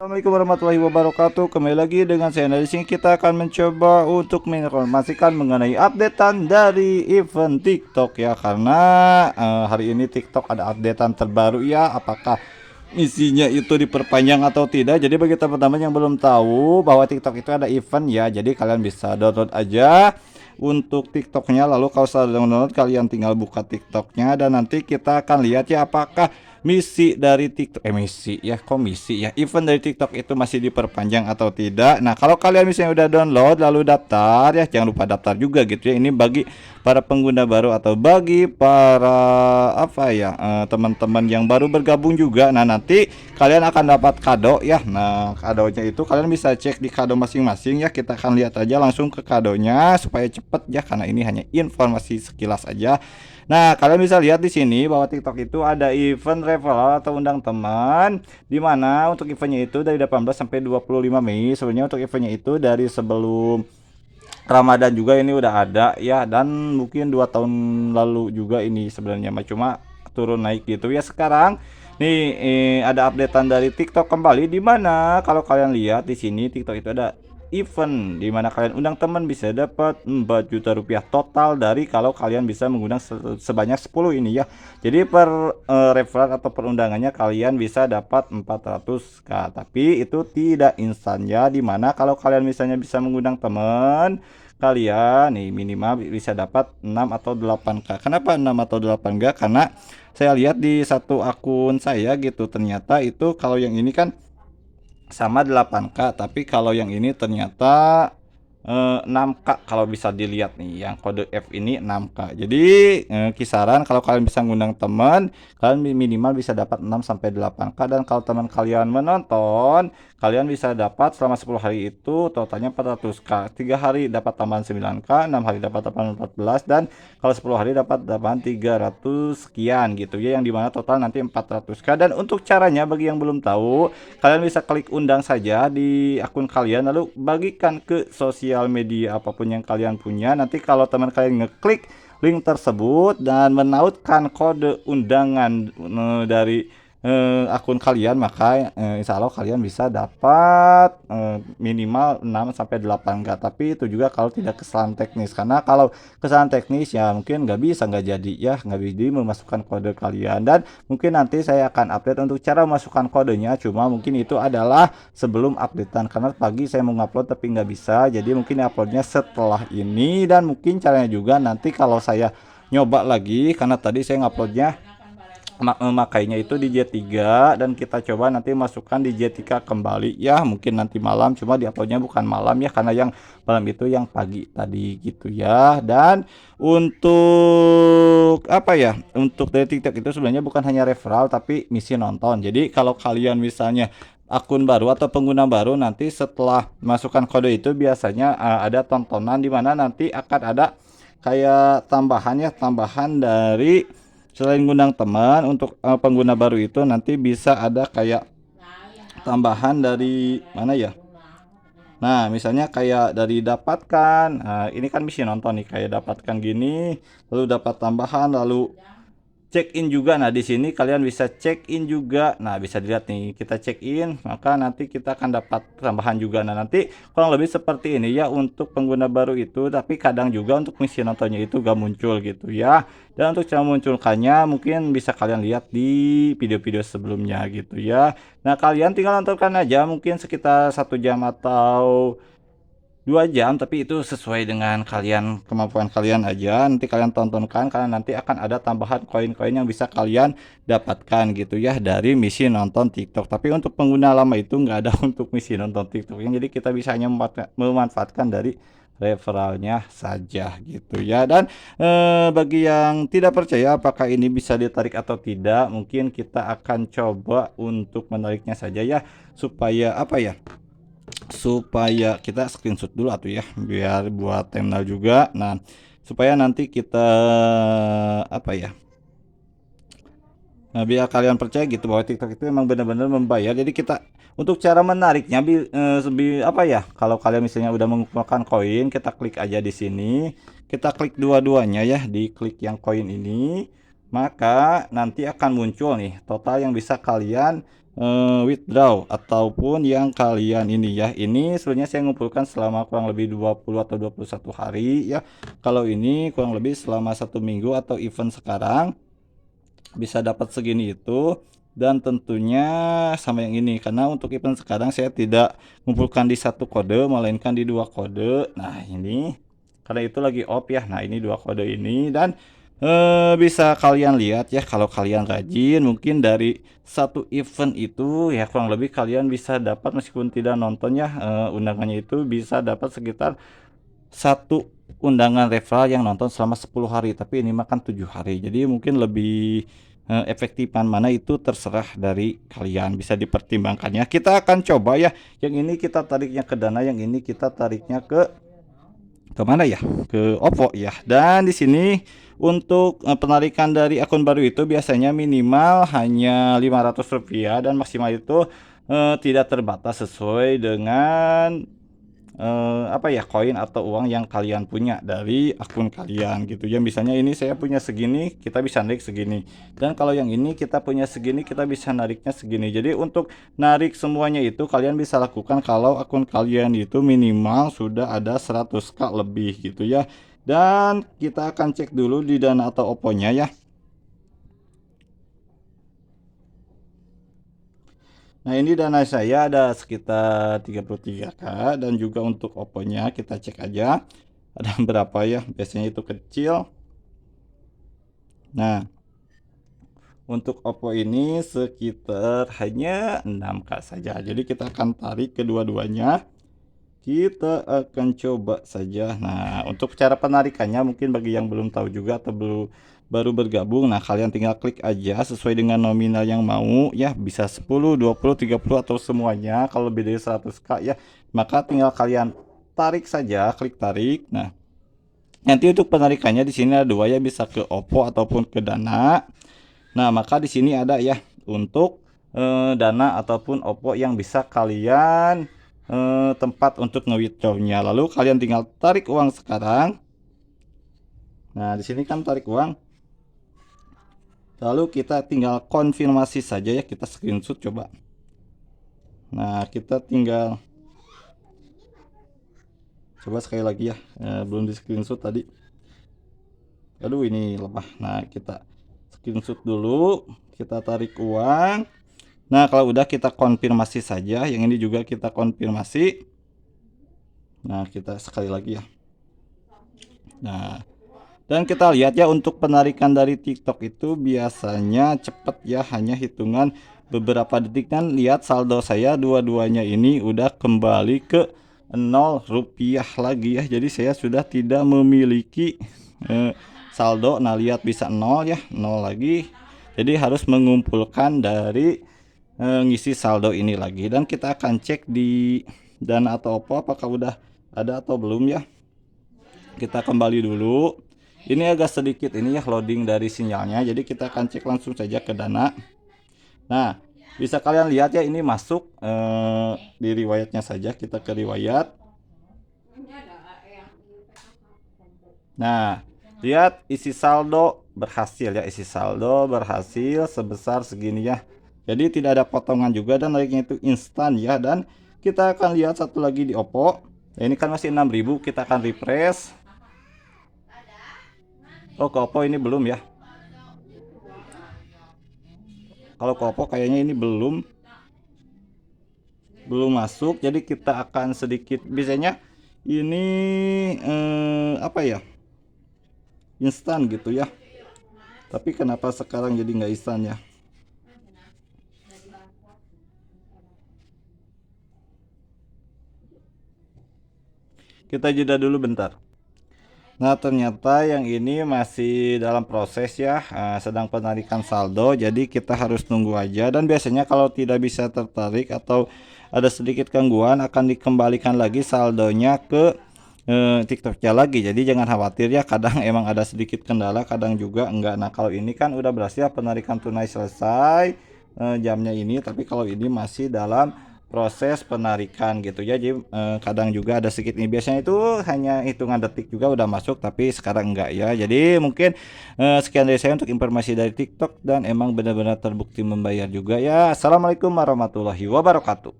Assalamualaikum warahmatullahi wabarakatuh. Kembali lagi dengan saya. Di sini kita akan mencoba untuk menginformasikan mengenai updatean dari event TikTok ya, karena hari ini TikTok ada updatean terbaru ya. Apakah misinya itu diperpanjang atau tidak? Jadi bagi teman-teman yang belum tahu bahwa TikTok itu ada event ya, jadi kalian bisa download aja untuk TikToknya. Lalu kalau sudah download, kalian tinggal buka TikToknya dan nanti kita akan lihat ya apakah misi dari TikTok misi ya komisi ya event dari TikTok itu masih diperpanjang atau tidak. Nah, kalau kalian misalnya udah download lalu daftar ya, jangan lupa daftar juga gitu ya. Ini bagi para pengguna baru atau bagi para teman-teman yang baru bergabung juga. Nah, nanti kalian akan dapat kado ya. Nah, kadonya itu kalian bisa cek di kado masing-masing ya. Kita akan lihat aja langsung ke kadonya supaya cepet ya, karena ini hanya informasi sekilas aja. Nah, kalian bisa lihat di sini bahwa TikTok itu ada event referral atau undang teman, di mana untuk eventnya itu dari 18 sampai 25 Mei. Sebenarnya untuk eventnya itu dari sebelum Ramadan juga ini udah ada ya, dan mungkin 2 tahun lalu juga ini sebenarnya cuma turun naik gitu ya. Sekarang nih ada updatean dari TikTok kembali, di mana kalau kalian lihat di sini TikTok itu ada event di mana kalian undang teman bisa dapat 4 juta rupiah total dari kalau kalian bisa mengundang sebanyak 10 ini ya. Jadi per referral atau perundangannya kalian bisa dapat 400k, tapi itu tidak instan ya, dimana kalau kalian misalnya bisa mengundang teman kalian nih minimal bisa dapat 6 atau 8k. Kenapa 6 atau 8k? Karena saya lihat di satu akun saya gitu, ternyata itu kalau yang ini kan sama 8k, tapi kalau yang ini ternyata 6k kalau bisa dilihat nih, yang kode F ini 6k. Jadi kisaran kalau kalian bisa ngundang teman, kalian minimal bisa dapat 6 sampai 8k, dan kalau teman kalian menonton, kalian bisa dapat selama 10 hari itu totalnya 400k. 3 hari dapat tambahan 9k, 6 hari dapat tambahan 14, dan kalau 10 hari dapat tambahan 300 sekian gitu ya, yang dimana total nanti 400k. Dan untuk caranya bagi yang belum tahu, kalian bisa klik undang saja di akun kalian lalu bagikan ke sosial media apapun yang kalian punya. Nanti kalau teman kalian ngeklik link tersebut dan menautkan kode undangan dari akun kalian, maka insya Allah kalian bisa dapat minimal 6 sampai 8k. Tapi itu juga kalau tidak kesalahan teknis, karena kalau kesalahan teknis ya mungkin nggak jadi ya, nggak bisa memasukkan kode kalian. Dan mungkin nanti saya akan update untuk cara memasukkan kodenya, cuma mungkin itu adalah sebelum updatean, karena pagi saya mau ngupload tapi nggak bisa, jadi mungkin uploadnya setelah ini. Dan mungkin caranya juga nanti kalau saya nyoba lagi, karena tadi saya nguploadnya memakainya itu di J3, dan kita coba nanti masukkan di J3 kembali ya, mungkin nanti malam, cuma di uploadnya bukan malam ya, karena yang malam itu yang pagi tadi gitu ya. Dan untuk untuk dari TikTok itu sebenarnya bukan hanya referral tapi misi nonton. Jadi kalau kalian misalnya akun baru atau pengguna baru, nanti setelah masukkan kode itu biasanya ada tontonan di mana nanti akan ada kayak tambahan dari selain ngundang teman. Untuk pengguna baru itu nanti bisa ada kayak tambahan dari mana ya. Nah, misalnya kayak dari dapatkan, ini kan misi nonton nih, kayak dapatkan gini, lalu dapat tambahan, lalu check in juga. Nah, di sini kalian bisa check in juga. Nah, bisa dilihat nih, kita check in, maka nanti kita akan dapat tambahan juga. Nah, nanti kurang lebih seperti ini ya untuk pengguna baru itu, tapi kadang juga untuk misi nontonnya itu gak muncul gitu ya. Dan untuk cara munculkannya mungkin bisa kalian lihat di video-video sebelumnya gitu ya. Nah, kalian tinggal nontonkan aja mungkin sekitar 1 jam atau 2 jam, tapi itu sesuai dengan kalian, kemampuan kalian aja. Nanti kalian tontonkan, karena nanti akan ada tambahan koin-koin yang bisa kalian dapatkan gitu ya dari misi nonton TikTok. Tapi untuk pengguna lama itu nggak ada untuk misi nonton TikTok yang, jadi kita bisa hanya memanfaatkan dari referralnya saja gitu ya. Dan bagi yang tidak percaya apakah ini bisa ditarik atau tidak, mungkin kita akan coba untuk menariknya saja ya, supaya supaya kita screenshot dulu atau ya, biar buat thumbnail juga. Nah, supaya nanti kita apa ya nah, biar kalian percaya gitu bahwa TikTok itu memang benar-benar membayar. Jadi kita untuk cara menariknya kalau kalian misalnya udah mengumpulkan koin, kita klik aja di sini, kita klik dua-duanya ya, di klik yang koin ini, maka nanti akan muncul nih total yang bisa kalian withdraw ataupun yang kalian ini ya. Ini sebenarnya saya ngumpulkan selama kurang lebih 20 atau 21 hari ya. Kalau ini kurang lebih selama 1 minggu atau event sekarang bisa dapat segini itu. Dan tentunya sama yang ini, karena untuk event sekarang saya tidak mengumpulkan di 1 kode melainkan di 2 kode. Nah ini karena itu lagi off ya. Nah ini 2 kode ini, dan bisa kalian lihat ya, kalau kalian rajin mungkin dari satu event itu ya kurang lebih kalian bisa dapat, meskipun tidak nonton ya, undangannya itu bisa dapat sekitar 1 undangan referral yang nonton selama 10 hari, tapi ini makan 7 hari. Jadi mungkin lebih efektifan mana itu terserah dari kalian, bisa dipertimbangkan ya. Kita akan coba ya, yang ini kita tariknya ke Dana, yang ini kita tariknya ke mana ya, ke OVO ya. Dan di sini untuk penarikan dari akun baru itu biasanya minimal hanya Rp500 dan maksimal itu tidak terbatas sesuai dengan apa ya, koin atau uang yang kalian punya dari akun kalian gitu ya. Misalnya ini saya punya segini, kita bisa narik segini, dan kalau yang ini kita punya segini, kita bisa nariknya segini. Jadi untuk narik semuanya itu kalian bisa lakukan kalau akun kalian itu minimal sudah ada 100k lebih gitu ya. Dan kita akan cek dulu di Dana atau OVO-nya ya. Nah ini dana saya ada sekitar 33k, dan juga untuk OVO-nya kita cek aja ada berapa ya, biasanya itu kecil. Nah untuk OVO ini sekitar hanya 6k saja, jadi kita akan tarik kedua-duanya, kita akan coba saja. Nah untuk cara penarikannya mungkin bagi yang belum tahu juga atau baru bergabung, nah kalian tinggal klik aja sesuai dengan nominal yang mau ya, bisa 10, 20, 30 atau semuanya. Kalau lebih dari 100k ya, maka tinggal kalian tarik saja, klik tarik. Nah nanti untuk penarikannya di sini ada dua ya, bisa ke OVO ataupun ke Dana. Nah maka di sini ada ya untuk Dana ataupun OVO yang bisa kalian tempat untuk nge-withdrawnya. Lalu kalian tinggal tarik uang sekarang. Nah di sini kan tarik uang, lalu kita tinggal konfirmasi saja ya, kita screenshot coba. Nah kita tinggal coba sekali lagi ya, belum di screenshot tadi, aduh ini lemah. Nah kita screenshot dulu, kita tarik uang. Nah kalau udah kita konfirmasi saja, yang ini juga kita konfirmasi. Nah kita sekali lagi ya. Nah dan kita lihat ya, untuk penarikan dari TikTok itu biasanya cepet ya, hanya hitungan beberapa detik. Dan lihat saldo saya dua-duanya ini udah kembali ke Rp0 lagi ya. Jadi saya sudah tidak memiliki saldo. Nah lihat bisa 0 ya, 0 lagi. Jadi harus mengumpulkan dari ngisi saldo ini lagi. Dan kita akan cek di Dana atau OVO apakah udah ada atau belum ya. Kita kembali dulu. Ini agak sedikit ini ya loading dari sinyalnya, jadi kita akan cek langsung saja ke Dana. Nah bisa kalian lihat ya, ini masuk di riwayatnya saja, kita ke riwayat. Nah lihat isi saldo berhasil ya, isi saldo berhasil sebesar segini ya. Jadi tidak ada potongan juga, dan naiknya itu instan ya. Dan kita akan lihat satu lagi di OVO. Nah, ini kan masih 6.000, kita akan refresh. Oh ke OVO ini belum ya, kalau ke OVO kayaknya ini belum masuk. Jadi kita akan sedikit, biasanya ini apa ya, instan gitu ya, tapi kenapa sekarang jadi nggak instan ya. Kita jeda dulu bentar. Nah ternyata yang ini masih dalam proses ya, sedang penarikan saldo, jadi kita harus nunggu aja. Dan biasanya kalau tidak bisa tertarik atau ada sedikit gangguan, akan dikembalikan lagi saldonya ke TikToknya lagi. Jadi jangan khawatir ya, kadang emang ada sedikit kendala, kadang juga enggak. Nah kalau ini kan udah berhasil, penarikan tunai selesai jamnya ini, tapi kalau ini masih dalam proses penarikan gitu ya. Jadi kadang juga ada sedikit ini, biasanya itu hanya hitungan detik juga udah masuk, tapi sekarang enggak ya. Jadi mungkin sekian dari saya untuk informasi dari TikTok, dan emang benar-benar terbukti membayar juga ya. Assalamualaikum warahmatullahi wabarakatuh.